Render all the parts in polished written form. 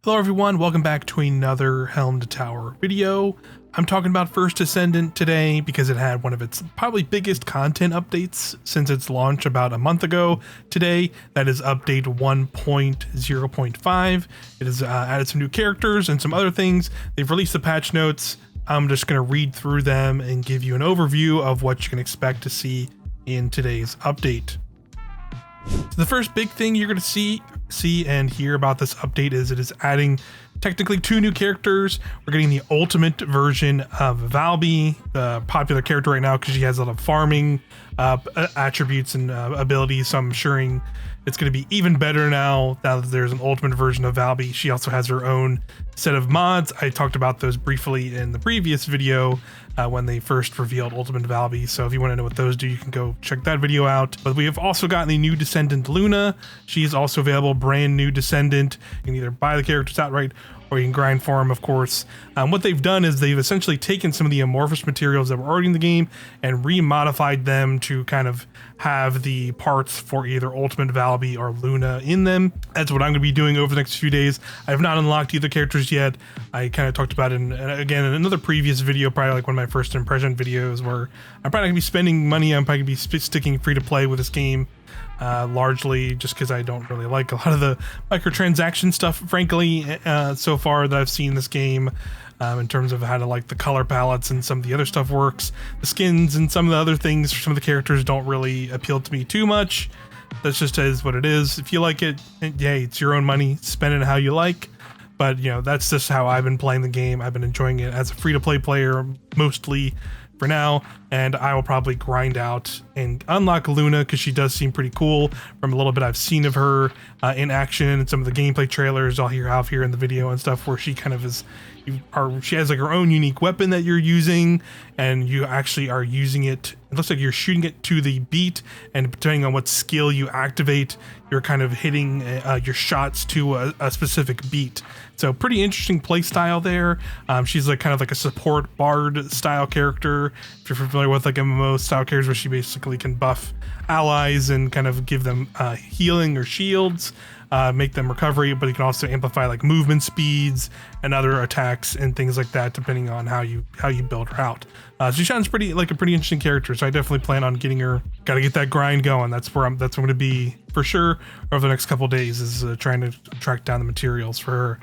Hello everyone, welcome back to another Helm to Tower video. I'm talking about First Descendant today because it had one of its probably biggest content updates since its launch about a month ago today. That is update 1.0.5. It has added some new characters and some other things. They've released the patch notes. I'm just going to read through them and give you an overview of what you can expect to see in today's update. So the first big thing you're going to see and hear about this update is it is adding technically two new characters. We're getting the ultimate version of Valby, the popular character right now because she has a lot of farming attributes and abilities, so I'm assuring it's going to be even better now that there's an ultimate version of Valby. She also has her own set of mods. I talked about those briefly in the previous video when they first revealed Ultimate Valby, so if you want to know what those do, you can go check that video out. But we have also gotten the new Descendant Luna. She's also available, brand new Descendant. You can either buy the characters outright or you can grind for them, of course. What they've done is they've essentially taken some of the amorphous materials that were already in the game and remodified them to kind of have the parts for either Ultimate Valby or Luna in them. That's what I'm going to be doing over the next few days. I have not unlocked either characters yet. I kind of talked about it in another previous video, probably like one of my first impression videos, where I'm probably going to be spending money. I'm probably going to be sticking free to play with this game. Largely just because I don't really like a lot of the microtransaction stuff, frankly, so far that I've seen this game, in terms of how to like the color palettes and some of the other stuff works. The skins and some of the other things for some of the characters don't really appeal to me too much. That's just is what it is. If you like it, yay, it's your own money, spend it how you like. But you know, that's just how I've been playing the game. I've been enjoying it as a free-to-play player mostly for now, and I will probably grind out and unlock Luna because she does seem pretty cool from a little bit I've seen of her in action and some of the gameplay trailers I'll have here in the video and stuff, where she kind of is, she has like her own unique weapon that you're using, and you actually are using it. It looks like you're shooting it to the beat, and depending on what skill you activate, you're kind of hitting your shots to a specific beat. So pretty interesting play style there. She's like kind of like a support bard style character. If you're familiar with like MMO style characters, where she basically can buff allies and kind of give them healing or shields, make them recovery, but you can also amplify like movement speeds and other attacks and things like that, depending on how you build her out. She sounds pretty like a pretty interesting character, so I definitely plan on getting her. Got to get that grind going. That's where I'm going to be for sure over the next couple of days, is trying to track down the materials for her.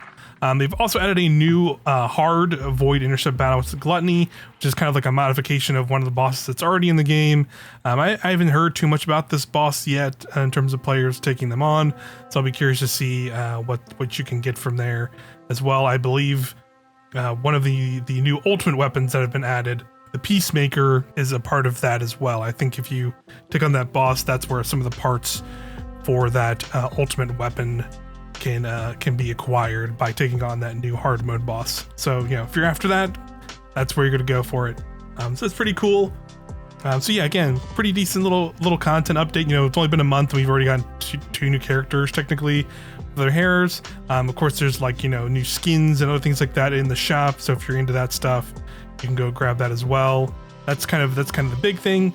They've also added a new hard void intercept battle with Gluttony, which is kind of like a modification of one of the bosses that's already in the game. I haven't heard too much about this boss yet in terms of players taking them on, so I'll be curious to see what you can get from there as well. I believe one of the new ultimate weapons that have been added, the Peacemaker, is a part of that as well. I think if you take on that boss, that's where some of the parts for that ultimate weapon can be acquired by taking on that new hard mode boss. So, you know, if you're after that, that's where you're going to go for it. So it's pretty cool. So yeah, again, pretty decent little content update. You know, it's only been a month and we've already got two new characters technically with their hairs. Of course, there's like, you know, new skins and other things like that in the shop. So if you're into that stuff, you can go grab that as well. That's kind of the big thing.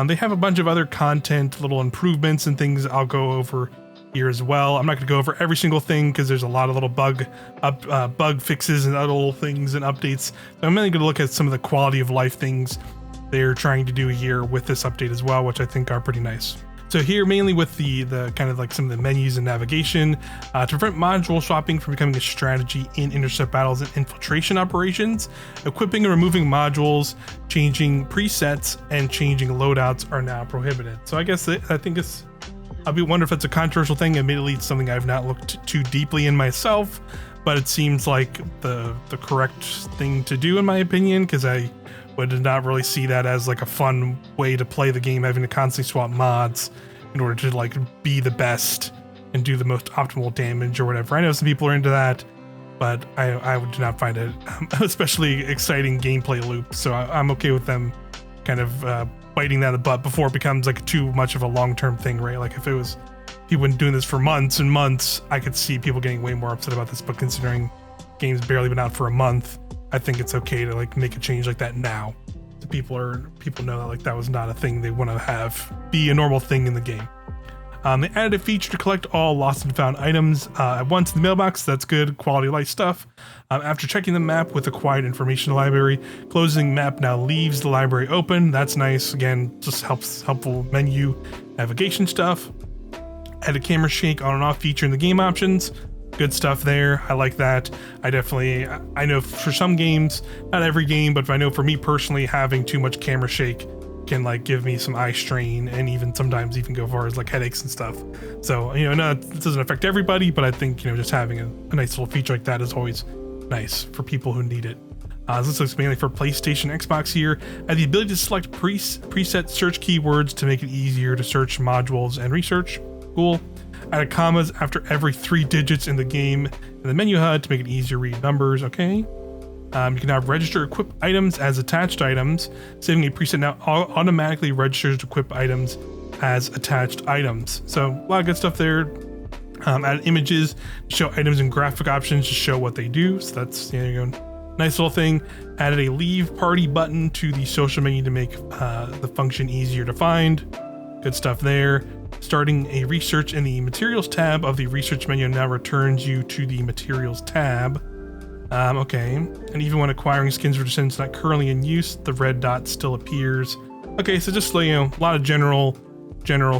They have a bunch of other content, little improvements and things I'll go over here as well. I'm not going to go over every single thing because there's a lot of little bug fixes and other little things and updates. So I'm mainly going to look at some of the quality of life things they're trying to do here with this update as well, which I think are pretty nice. So here, mainly with the kind of like some of the menus and navigation, to prevent module swapping from becoming a strategy in intercept battles and infiltration operations, equipping and removing modules, changing presets, and changing loadouts are now prohibited. So I guess I think I'll wonder if it's a controversial thing. Admittedly, it's something I've not looked too deeply in myself, but it seems like the correct thing to do in my opinion, because I would not really see that as like a fun way to play the game, having to constantly swap mods in order to like be the best and do the most optimal damage or whatever. I know some people are into that, but I do not find it especially exciting gameplay loop. So I'm okay with them kind of biting that in the butt before it becomes like too much of a long-term thing, right? Like if it was people been doing this for months and months, I could see people getting way more upset about this, but considering game's barely been out for a month, I think it's okay to like make a change like that now. So people know that like that was not a thing they want to have be a normal thing in the game. They added a feature to collect all lost and found items at once in the mailbox. That's good, quality of life stuff. After checking the map with acquired information library, closing map now leaves the library open. That's nice. Again, just helpful menu navigation stuff. Add a camera shake on and off feature in the game options. Good stuff there. I like that. I know for some games, not every game, but I know for me personally, having too much camera shake can like give me some eye strain and even sometimes even go far as like headaches and stuff. So, no, it doesn't affect everybody, but I think, just having a nice little feature like that is always nice for people who need it. This looks mainly for PlayStation, Xbox here. The ability to select preset search keywords to make it easier to search modules and research. Cool. Added commas after every 3 digits in the game in the menu HUD to make it easier to read numbers. Okay. You can now register equip items as attached items. Saving a preset now automatically registers equip items as attached items. So a lot of good stuff there. Added images to show items and graphic options to show what they do. So that's, there you go. Nice little thing. Added a leave party button to the social menu to make the function easier to find. Good stuff there. Starting a research in the materials tab of the research menu now returns you to the materials tab. Okay, and even when acquiring skins for Descendants not currently in use, the red dot still appears. Okay, so just a lot of general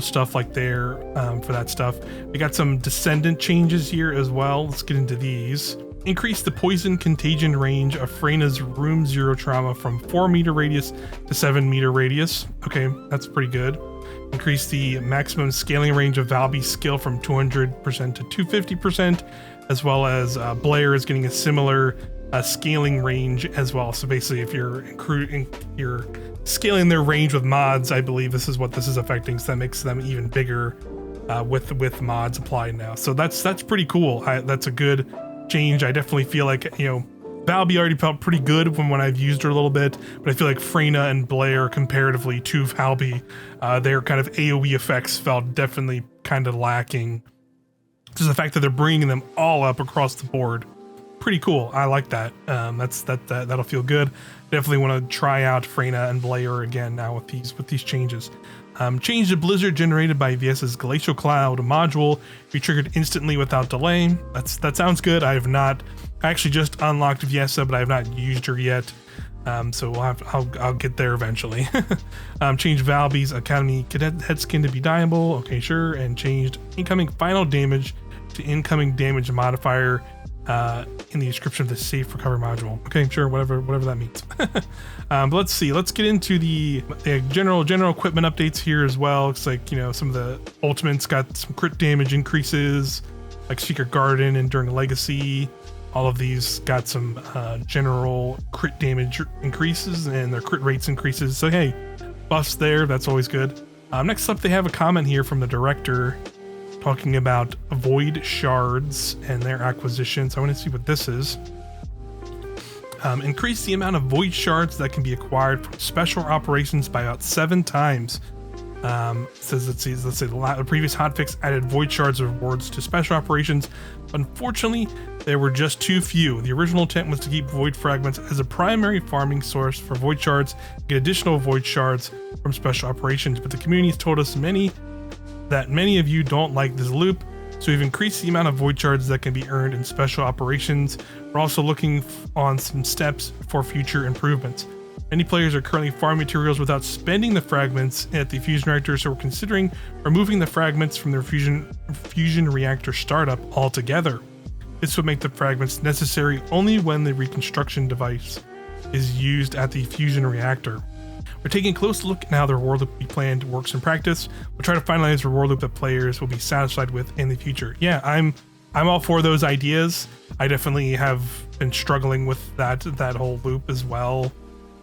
stuff like there for that stuff. We got some Descendant changes here as well. Let's get into these. Increase the poison contagion range of Freyna's Room Zero trauma from 4 meter radius to 7 meter radius. Okay, that's pretty good. Increase the maximum scaling range of Valby's skill from 200% to 250%, as well as Blair is getting a similar scaling range as well. So basically, if you're scaling their range with mods, I believe this is what this is affecting. So that makes them even bigger with mods applied now. So that's pretty cool. That's a good change. I definitely feel like Valby already felt pretty good when I've used her a little bit, but I feel like Freyna and Blair comparatively to Valby, their kind of AoE effects felt definitely kind of lacking. Just the fact that they're bringing them all up across the board, pretty cool. I like that. That'll feel good. Definitely want to try out Freyna and Blair again now with these changes. Change the blizzard generated by VS's Glacial Cloud module be triggered instantly without delay. That sounds good. I actually just unlocked Viesa, but I have not used her yet. So I'll get there eventually. Change Valby's Academy Cadet head skin to be dyeable. Okay, sure. And changed incoming final damage to incoming damage modifier in the description of the safe recovery module. Okay, sure. Whatever that means. But let's see. Let's get into the general equipment updates here as well. Looks like some of the ultimates got some crit damage increases, like Secret Garden and Enduring Legacy. All of these got some general crit damage increases and their crit rates increases. So hey, buffs there, that's always good. Next up, they have a comment here from the director talking about void shards and their acquisition. So I want to see what this is. Increase the amount of void shards that can be acquired from special operations by about 7 times. Says let's say the previous hotfix added void shards rewards to special operations. Unfortunately, there were just too few. The original intent was to keep void fragments as a primary farming source for void shards, get additional void shards from special operations, but the community has told us many of you don't like this loop, so we've increased the amount of void shards that can be earned in special operations. We're also looking on some steps for future improvements. Many players are currently farming materials without spending the fragments at the fusion reactor, so we're considering removing the fragments from their fusion reactor startup altogether. This would make the fragments necessary only when the reconstruction device is used at the fusion reactor. We're taking a close look at how the reward loop we planned works in practice. We'll try to finalize a reward loop that players will be satisfied with in the future. Yeah, I'm all for those ideas. I definitely have been struggling with that whole loop as well.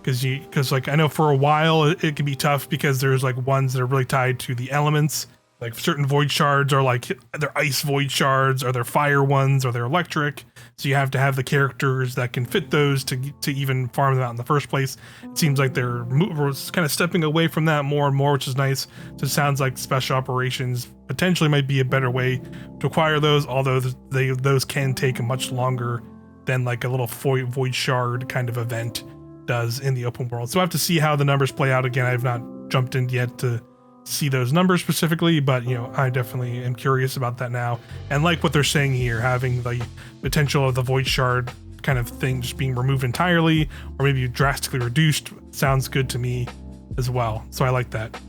Because like I know for a while it can be tough because there's like ones that are really tied to the elements. Like certain void shards are like they're ice void shards, or they're fire ones, or they're electric. So you have to have the characters that can fit those to even farm them out in the first place. It seems like we're kind of stepping away from that more and more, which is nice. So it sounds like special operations potentially might be a better way to acquire those, although those can take much longer than like a little void shard kind of event does in the open world. So I have to see how the numbers play out. Again, I've not jumped in yet to see those numbers specifically, but I definitely am curious about that now. And like what they're saying here, having the potential of the void shard kind of thing just being removed entirely or maybe drastically reduced sounds good to me as well. So I like that.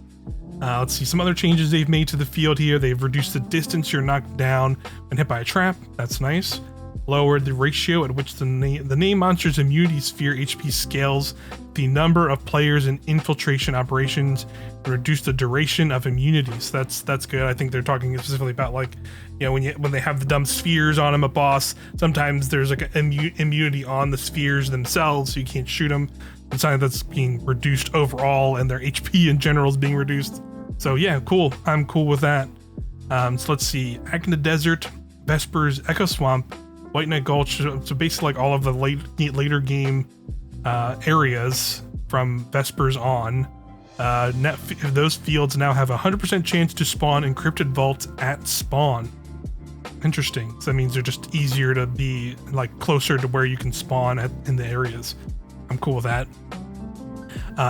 Let's see some other changes they've made to the field here. They've reduced the distance you're knocked down when hit by a trap. That's nice. Lowered the ratio at which the name monster's immunity sphere HP scales the number of players in infiltration operations, and reduced the duration of immunities. That's good. I think they're talking specifically about like, when they have the dumb spheres on them, a boss, sometimes there's like an immunity on the spheres themselves, so you can't shoot them. It's something that's being reduced overall, and their HP in general is being reduced. So yeah, cool. I'm cool with that. So let's see. Acna Desert, Vespers, Echo Swamp, White Knight Gulch. So basically like all of the later game areas from Vespers on. Those fields now have a 100% chance to spawn encrypted vaults at spawn. Interesting. So that means they're just easier to be like closer to where you can spawn in the areas. I'm cool with that.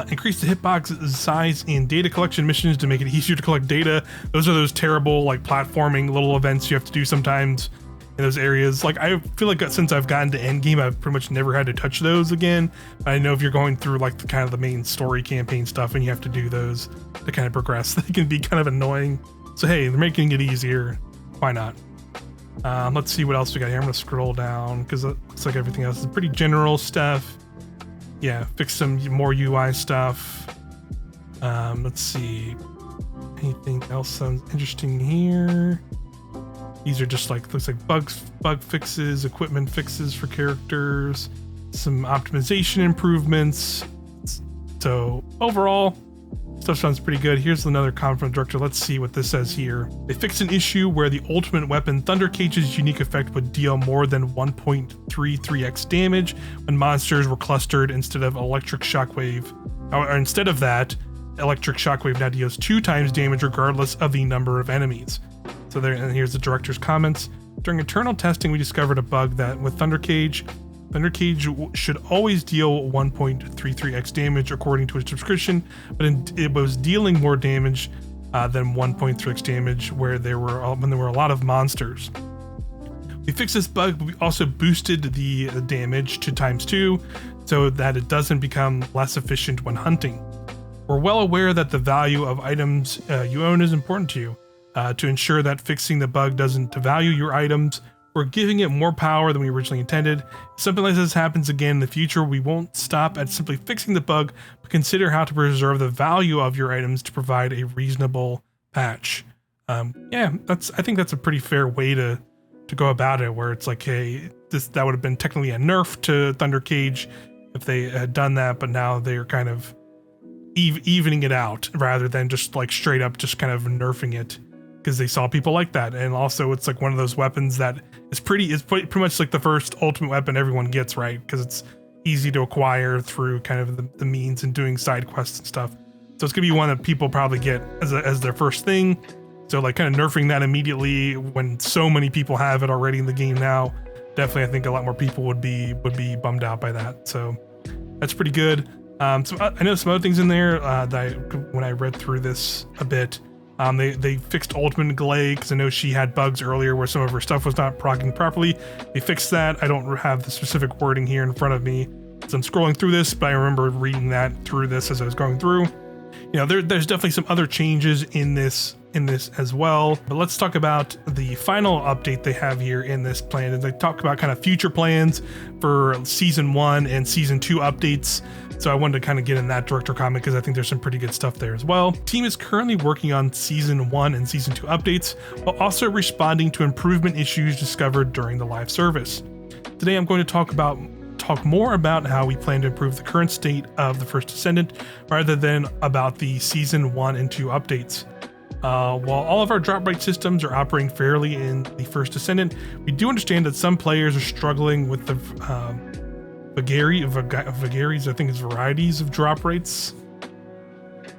Increase the hitbox size in data collection missions to make it easier to collect data. Those are those terrible like platforming little events you have to do sometimes in those areas. Like I feel like since I've gotten to endgame, I've pretty much never had to touch those again. I know if you're going through like the kind of the main story campaign stuff and you have to do those to kind of progress, they can be kind of annoying. So hey, they're making it easier. Why not? Let's see what else we got here. I'm gonna scroll down because it looks like everything else is pretty general stuff. Yeah, fix some more UI stuff. Let's see. Anything else sounds interesting here? These are just like, looks like bug fixes, equipment fixes for characters, some optimization improvements. So overall, stuff sounds pretty good. Here's another comment from the director. Let's see what this says here. They fixed an issue where the ultimate weapon Thunder Cage's unique effect would deal more than 1.33x damage when monsters were clustered instead of electric shockwave. Or instead of that, electric shockwave now deals 2 times damage regardless of the number of enemies. So there, and here's the director's comments. During internal testing, we discovered a bug that with Thunder Cage should always deal 1.33x damage according to its description, but it was dealing more damage than 1.3x damage when there were a lot of monsters. We fixed this bug, but we also boosted the damage to ×2 so that it doesn't become less efficient when hunting. We're well aware that the value of items you own is important to you. To ensure that fixing the bug doesn't devalue your items, we're giving it more power than we originally intended. If something like this happens again in the future, we won't stop at simply fixing the bug, but consider how to preserve the value of your items to provide a reasonable patch. Yeah, I think that's a pretty fair way to go about it, where it's like, hey, that would have been technically a nerf to Thunder Cage if they had done that, but now they're kind of evening it out rather than just like straight up just kind of nerfing it, because they saw people like that. And also it's like one of those weapons that is pretty much like the first ultimate weapon everyone gets, right? Because it's easy to acquire through kind of the means and doing side quests and stuff. So it's gonna be one that people probably get as their first thing. So like kind of nerfing that immediately when so many people have it already in the game now, definitely I think a lot more people would be bummed out by that. So that's pretty good. So I know some other things in there when I read through this a bit. They fixed Ultimate Neglect, because I know she had bugs earlier where some of her stuff was not proccing properly. They fixed that. I don't have the specific wording here in front of me as I'm scrolling through this, but I remember reading that through this as I was going through. There's definitely some other changes in this as well. But let's talk about the final update they have here in this plan. And they talk about kind of future plans for Season 1 and Season 2 updates. So I wanted to kind of get in that director comment because I think there's some pretty good stuff there as well. The team is currently working on Season 1 and Season 2 updates, while also responding to improvement issues discovered during the live service. Today I'm going to talk more about how we plan to improve the current state of the First Descendant rather than about the Season 1 and 2 updates. While all of our drop rate systems are operating fairly in the First Descendant, we do understand that some players are struggling with the vagaries, I think it's varieties of drop rates.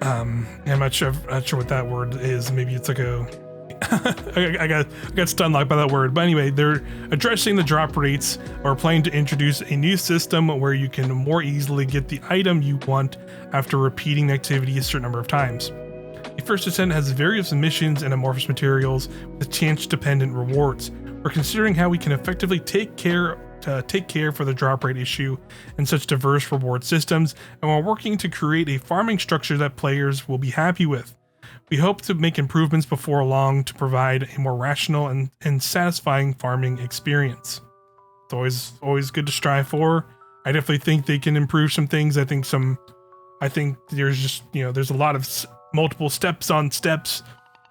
I'm not sure what that word is. Maybe it's like I got stunned like by that word. But anyway, they're addressing the drop rates or planning to introduce a new system where you can more easily get the item you want after repeating the activity a certain number of times. The First Descendant has various missions and amorphous materials with chance-dependent rewards. We're considering how we can effectively take care for the drop rate issue in such diverse reward systems, and we're working to create a farming structure that players will be happy with. We hope to make improvements before long to provide a more rational and satisfying farming experience. It's always good to strive for. I definitely think they can improve some things. I think there's just, there's a lot of multiple steps on steps.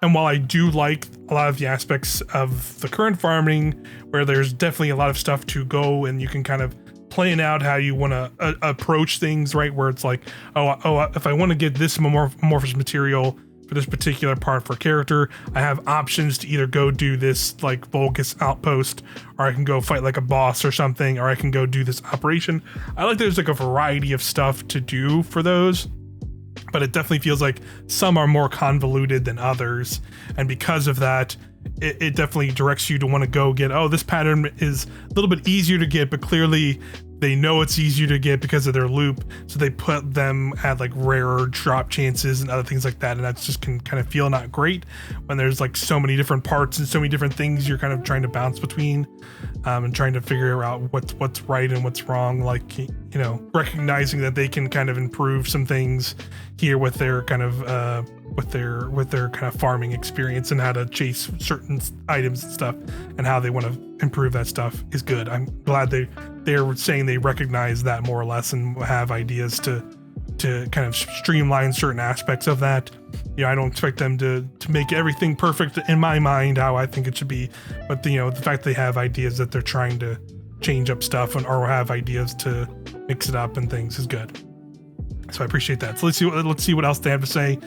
And while I do like a lot of the aspects of the current farming, where there's definitely a lot of stuff to go and you can kind of plan out how you want to approach things, right? Where it's like, if I want to get this amorphous material for this particular part for character, I have options to either go do this like Vulgus outpost, or I can go fight like a boss or something, or I can go do this operation. I like there's like a variety of stuff to do for those. But it definitely feels like some are more convoluted than others. And because of that, it definitely directs you to want to go get, this pattern is a little bit easier to get, but clearly they know it's easier to get because of their loop. So they put them at like rarer drop chances and other things like that. And that just can kind of feel not great when there's like so many different parts and so many different things you're kind of trying to bounce between, and trying to figure out what's right and what's wrong. Like, recognizing that they can kind of improve some things here with their kind of with their kind of farming experience and how to chase certain items and stuff, and how they want to improve that stuff is good. I'm glad they're saying they recognize that more or less and have ideas to kind of streamline certain aspects of that. I don't expect them to make everything perfect in my mind how I think it should be, but the fact they have ideas that they're trying to change up stuff or have ideas to mix it up and things is good. So I appreciate that. So let's see what else they have to say.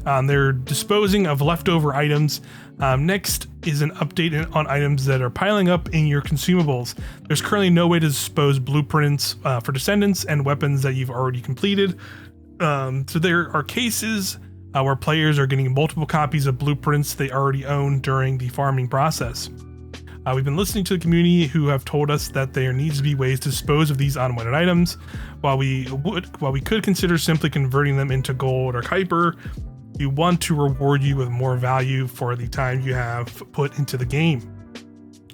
They're disposing of leftover items. Next is an update on items that are piling up in your consumables. There's currently no way to dispose blueprints for Descendants and weapons that you've already completed. So there are cases where players are getting multiple copies of blueprints they already own during the farming process. We've been listening to the community who have told us that there needs to be ways to dispose of these unwanted items. While we could consider simply converting them into gold or Kuiper, we want to reward you with more value for the time you have put into the game.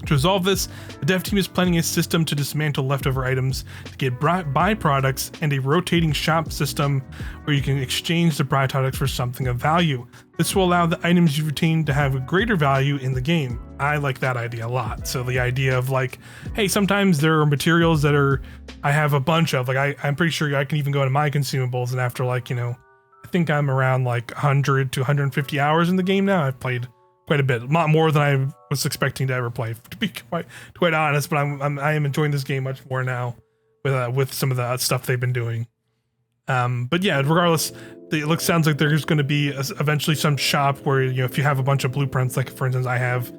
To resolve this, the dev team is planning a system to dismantle leftover items to get byproducts and a rotating shop system where you can exchange the byproducts for something of value. This will allow the items you've retained to have a greater value in the game. I like that idea a lot. So the idea of like, hey, sometimes there are materials that I have a bunch of, like I'm pretty sure I can even go into my consumables, and after like, I think I'm around like 100 to 150 hours in the game now. I've played quite a bit, a lot more than I was expecting to ever play, to be quite honest. But I am enjoying this game much more now with some of the stuff they've been doing. But yeah, regardless, sounds like there's going to be eventually some shop where if you have a bunch of blueprints, like for instance, I have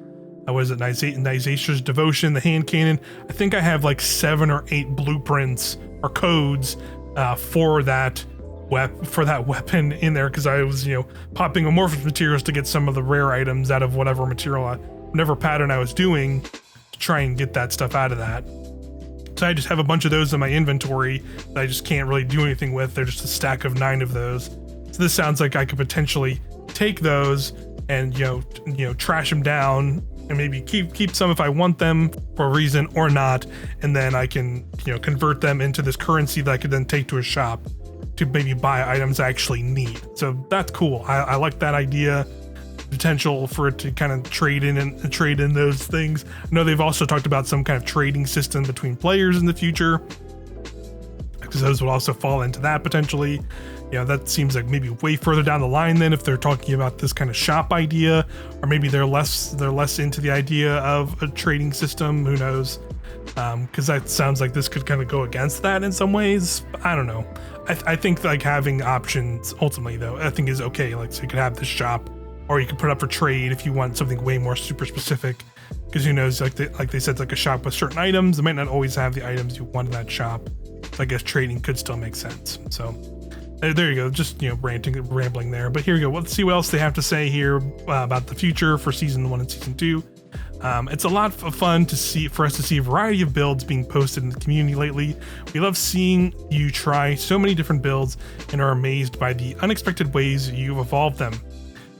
Nizacia's Devotion, the hand cannon. I think I have like 7 or 8 blueprints or codes for that weapon in there, because I was popping amorphous materials to get some of the rare items out of whatever pattern I was doing to try and get that stuff out of that. So I just have a bunch of those in my inventory that I just can't really do anything with. They're just a stack of 9 of those. So this sounds like I could potentially take those and trash them down and maybe keep some if I want them for a reason or not, and then I can convert them into this currency that I could then take to a shop to maybe buy items I actually need. So that's cool. I like that idea. Potential for it to kind of trade in those things. I know they've also talked about some kind of trading system between players in the future, because those would also fall into that potentially. That seems like maybe way further down the line then, if they're talking about this kind of shop idea, or maybe they're less into the idea of a trading system. Who knows? Because that sounds like this could kind of go against that in some ways. I don't know. I think like having options ultimately though, I think is okay. Like, so you could have this shop, or you could put it up for trade if you want something way more super specific. Because who knows, like they said, it's like a shop with certain items. They might not always have the items you want in that shop. So I guess trading could still make sense. So there you go. Just rambling there. But here we go. Let's see what else they have to say here about the future for season 1 and season 2. It's a lot of fun for us to see a variety of builds being posted in the community lately. We love seeing you try so many different builds and are amazed by the unexpected ways you've evolved them.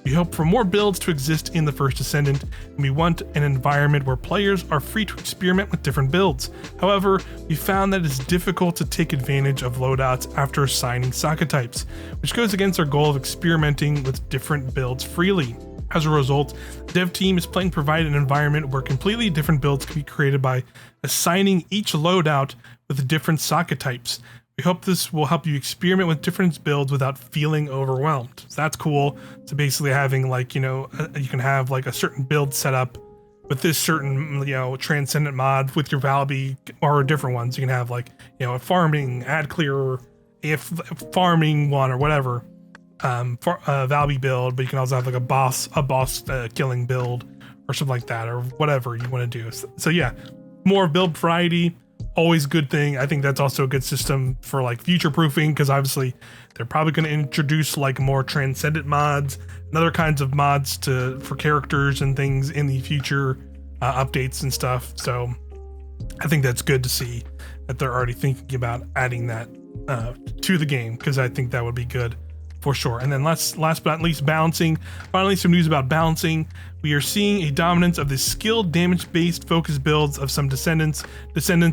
We hope for more builds to exist in the First Descendant, and we want an environment where players are free to experiment with different builds. However, we found that it's difficult to take advantage of loadouts after assigning socket types, which goes against our goal of experimenting with different builds freely. As a result, the dev team is planning to provide an environment where completely different builds can be created by assigning each loadout with different socket types. We hope this will help you experiment with different builds without feeling overwhelmed. So that's cool. So basically having like, you can have like a certain build set up with this certain, Transcendent mod with your Valby or different ones. You can have like, a farming, ad clear, if farming one or whatever, Valby build, but you can also have like a boss killing build or something like that, or whatever you want to do. So yeah, more build variety. Always good thing. I think that's also a good system for like future proofing, because obviously they're probably going to introduce like more Transcendent mods and other kinds of mods for characters and things in the future updates and stuff. So I think that's good to see that they're already thinking about adding that to the game, because I think that would be good for sure. And then last but not least, balancing. Finally, some news about balancing. We are seeing a dominance of the skill damage-based focus builds of some descendants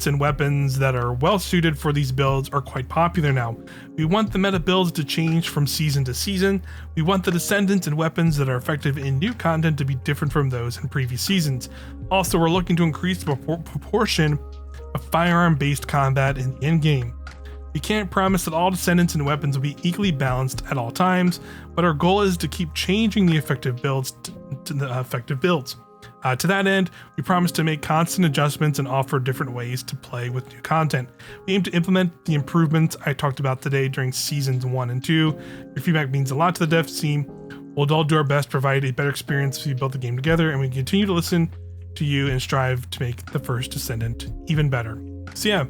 and weapons that are well suited for these builds are quite popular now. We want the meta builds to change from season to season. We want the descendants and weapons that are effective in new content to be different from those in previous seasons. Also, we're looking to increase the proportion of firearm-based combat in the endgame. We can't promise that all descendants and weapons will be equally balanced at all times, but our goal is to keep changing the effective builds to the effective builds. To that end, we promise to make constant adjustments and offer different ways to play with new content. We aim to implement the improvements I talked about today during seasons 1 and 2. Your feedback means a lot to the dev team. We'll all do our best to provide a better experience as we build the game together, and we continue to listen to you and strive to make the First Descendant even better. So yeah,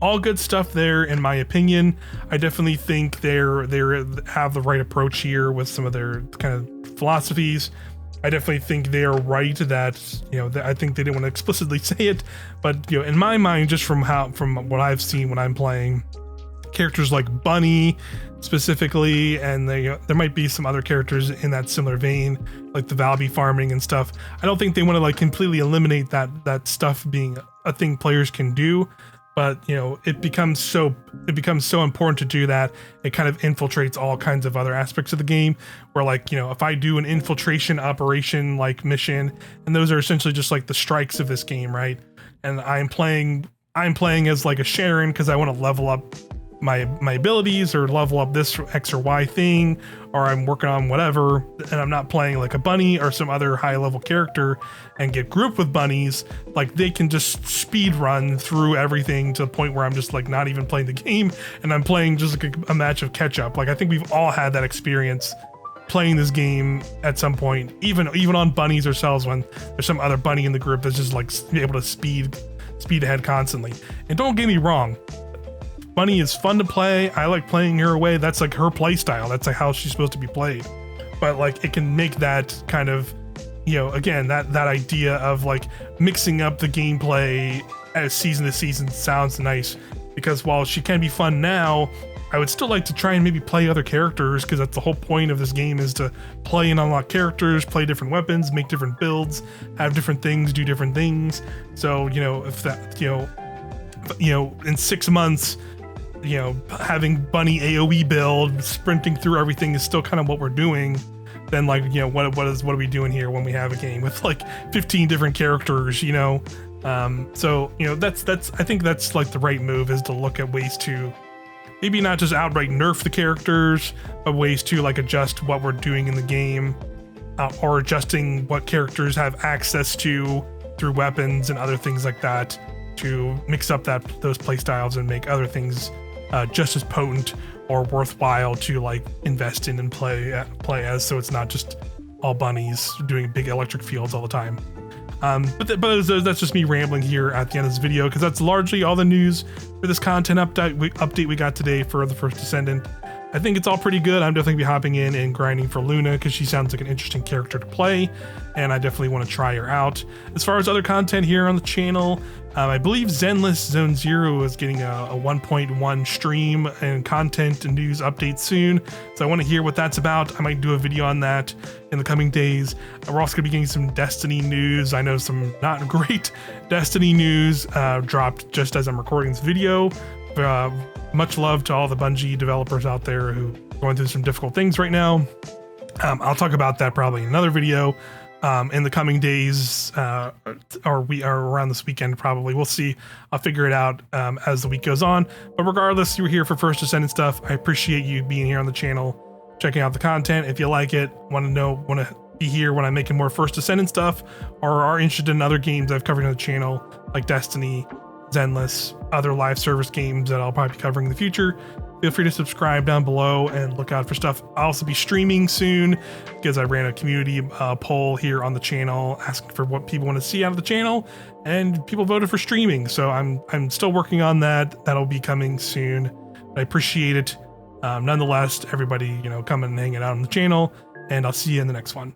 all good stuff there, in my opinion. I definitely think they have the right approach here with some of their kind of philosophies. I definitely think they are right that, I think they didn't want to explicitly say it, but in my mind, just from what I've seen when I'm playing, characters like Bunny specifically, and there might be some other characters in that similar vein, like the Valby farming and stuff. I don't think they want to like completely eliminate that stuff being a thing players can do. But it becomes so important to do that. It kind of infiltrates all kinds of other aspects of the game, where like, if I do an infiltration operation like mission, and those are essentially just like the strikes of this game, right? And I'm playing as like a Sharon because I want to level up my abilities or level up this X or Y thing, or I'm working on whatever, and I'm not playing like a Bunny or some other high level character and get grouped with bunnies. Like, they can just speed run through everything to the point where I'm just like not even playing the game, and I'm playing just like a match of catch up. Like, I think we've all had that experience playing this game at some point, even on bunnies ourselves, when there's some other bunny in the group that's just like able to speed ahead constantly. And don't get me wrong, Bunny is fun to play. I like playing her away. That's like her play style. That's like how she's supposed to be played. But like, it can make that kind of, again, that idea of like mixing up the gameplay as season to season sounds nice, because while she can be fun now, I would still like to try and maybe play other characters, because that's the whole point of this game, is to play and unlock characters, play different weapons, make different builds, have different things, do different things. So, if that, in 6 months, having Bunny AoE build, sprinting through everything is still kind of what we're doing. Then like, what are we doing here when we have a game with like 15 different characters, so that's I think that's like the right move, is to look at ways to maybe not just outright nerf the characters, but ways to like adjust what we're doing in the game, or adjusting what characters have access to through weapons and other things like that, to mix up those play styles and make other things just as potent or worthwhile to like invest in and play as, so it's not just all bunnies doing big electric fields all the time. But that's just me rambling here at the end of this video, because that's largely all the news for this content update we got today for the First Descendant. I think it's all pretty good. I'm definitely be hopping in and grinding for Luna because she sounds like an interesting character to play, and I definitely want to try her out. As far as other content here on the channel, I believe Zenless Zone Zero is getting a 1.1 stream and content and news update soon, so I want to hear what that's about. I might do a video on that in the coming days. We're also going to be getting some Destiny news. I know some not great Destiny news dropped just as I'm recording this video. Much love to all the Bungie developers out there who are going through some difficult things right now. I'll talk about that probably in another video in the coming days, or we are around this weekend probably. We'll see. I'll figure it out as the week goes on. But regardless, you're here for First Descendant stuff. I appreciate you being here on the channel, checking out the content. If you like it, want to be here when I'm making more First Descendant stuff, or are interested in other games I've covered on the channel like Destiny, Zenless, other live service games that I'll probably be covering in the future, feel free to subscribe down below and look out for stuff. I'll also be streaming soon because I ran a community poll here on the channel asking for what people want to see out of the channel, and people voted for streaming. So I'm still working on that. That'll be coming soon. I appreciate it. Nonetheless, everybody, coming and hanging out on the channel, and I'll see you in the next one.